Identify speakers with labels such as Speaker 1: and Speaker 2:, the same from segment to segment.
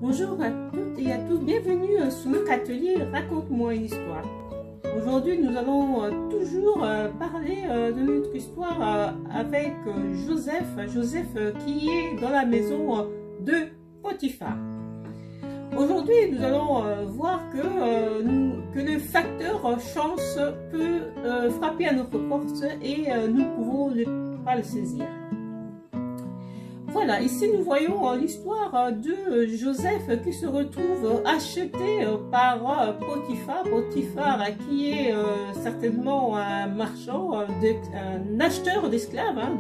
Speaker 1: Bonjour à toutes et à tous, bienvenue sur notre atelier Raconte-moi une histoire. Aujourd'hui, nous allons toujours parler de notre histoire avec Joseph qui est dans la maison de Potiphar. Aujourd'hui, nous allons voir que le facteur chance peut frapper à notre porte et nous ne pouvons pas le saisir. Voilà, ici nous voyons l'histoire de Joseph qui se retrouve acheté par Potiphar. Potiphar qui est certainement un marchand, un acheteur d'esclaves, hein,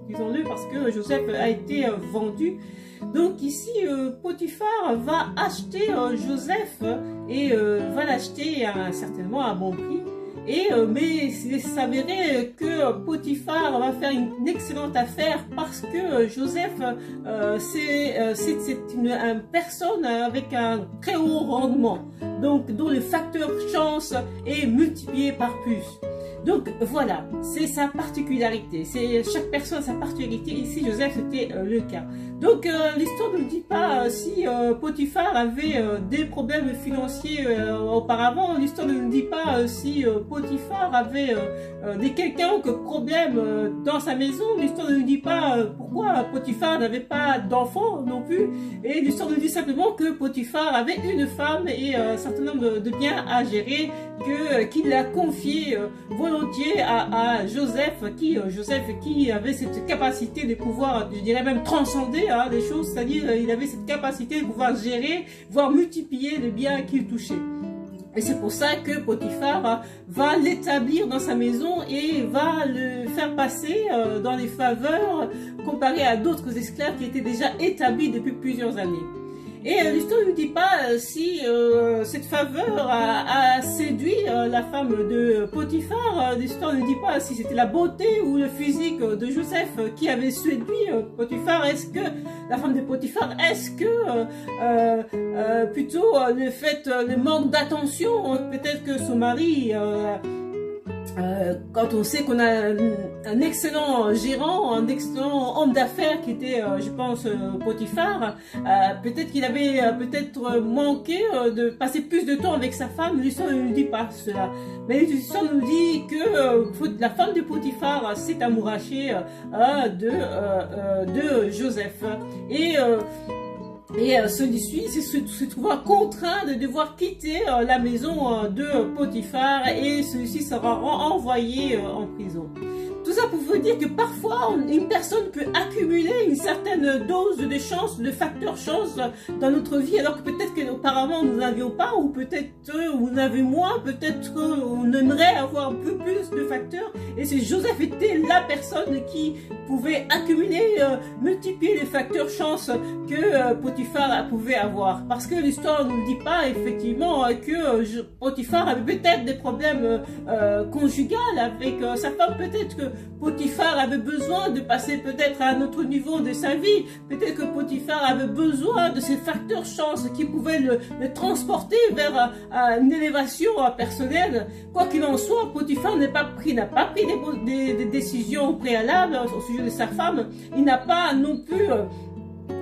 Speaker 1: disons-le, parce que Joseph a été vendu. Donc ici, Potiphar va acheter Joseph et va l'acheter certainement à bon prix. Mais il s'avérait que Potiphar va faire une excellente affaire parce que Joseph, c'est une personne avec un très haut rendement, donc dont le facteur chance est multiplié par plus. Donc voilà, c'est sa particularité, chaque personne a sa particularité. Ici Joseph c'était le cas. Donc l'histoire ne nous dit pas si Potiphar avait des problèmes financiers auparavant. L'histoire ne nous dit pas si Potiphar avait des quelconques problèmes dans sa maison. L'histoire ne nous dit pas pourquoi Potiphar n'avait pas d'enfants non plus. Et l'histoire nous dit simplement que Potiphar avait une femme et un certain nombre de biens à gérer qu'il a confié volontiers à Joseph qui avait cette capacité de pouvoir, je dirais même transcender les choses, c'est-à-dire il avait cette capacité de pouvoir gérer, voire multiplier les biens qu'il touchait. Et c'est pour ça que Potiphar va l'établir dans sa maison et va le faire passer dans les faveurs comparé à d'autres esclaves qui étaient déjà établis depuis plusieurs années. Et l'histoire ne nous dit pas si cette faveur a séduit la femme de Potiphar. L'histoire ne nous dit pas si c'était la beauté ou le physique de Joseph qui avait séduit Potiphar. Est-ce que la femme de Potiphar, est-ce que plutôt le manque d'attention, peut-être que son mari... quand on sait qu'on a un excellent gérant, un excellent homme d'affaires qui était, je pense, Potiphar, peut-être qu'il avait peut-être manqué de passer plus de temps avec sa femme. L'histoire ne nous dit pas cela. Mais l'histoire nous dit que la femme de Potiphar s'est amourachée de Joseph. Et celui-ci se trouva contraint de devoir quitter la maison de Potiphar et celui-ci sera envoyé en prison. Tout ça pour vous dire que parfois, une personne peut accumuler une certaine dose de chance, de facteur chance dans notre vie, alors que peut-être qu'auparavant nous n'avions pas, ou peut-être vous en avez moins, peut-être qu'on aimerait avoir un peu plus de facteurs. Et c'est Joseph était la personne qui pouvait accumuler, multiplier les facteurs chance que Potiphar pouvait avoir. Parce que l'histoire ne nous dit pas effectivement que Potiphar avait peut-être des problèmes conjugaux avec sa femme, peut-être que Potiphar avait besoin de passer peut-être à un autre niveau de sa vie. Peut-être que Potiphar avait besoin de ces facteurs chance qui pouvaient le transporter vers une élévation personnelle. Quoi qu'il en soit, Potiphar n'a pas pris des décisions préalables au sujet de sa femme. Il n'a pas non plus...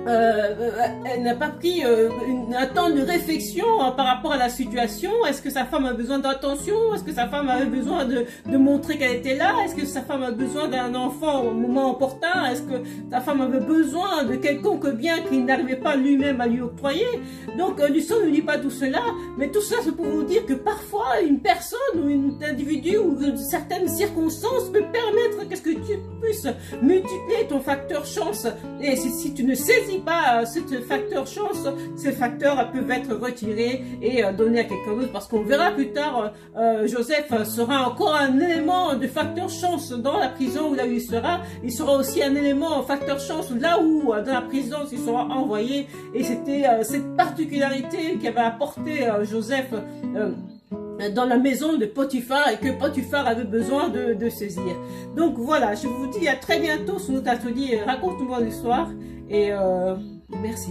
Speaker 1: elle n'a pas pris un temps de réflexion par rapport à la situation. Est-ce que sa femme a besoin d'attention? Est-ce que sa femme avait besoin de montrer qu'elle était là? Est-ce que sa femme a besoin d'un enfant au moment opportun? Est-ce que sa femme avait besoin de quelconque bien qu'il n'arrivait pas lui-même à lui octroyer? Donc l'histoire ne dit pas tout cela, mais tout ça c'est pour vous dire que parfois une personne ou un individu ou certaines circonstances peut permettre que tu puisses multiplier ton facteur chance. Et si tu ne saisis pas ce facteur chance, ces facteurs peuvent être retirés et donnés à quelqu'un d'autre, parce qu'on verra plus tard, Joseph sera encore un élément de facteur chance dans la prison où là où il sera aussi un élément facteur chance là où dans la prison il sera envoyé. Et c'était cette particularité qui avait apporté Joseph dans la maison de Potiphar et que Potiphar avait besoin de saisir. Donc voilà, je vous dis à très bientôt sur notre atelier Raconte-moi l'histoire et merci.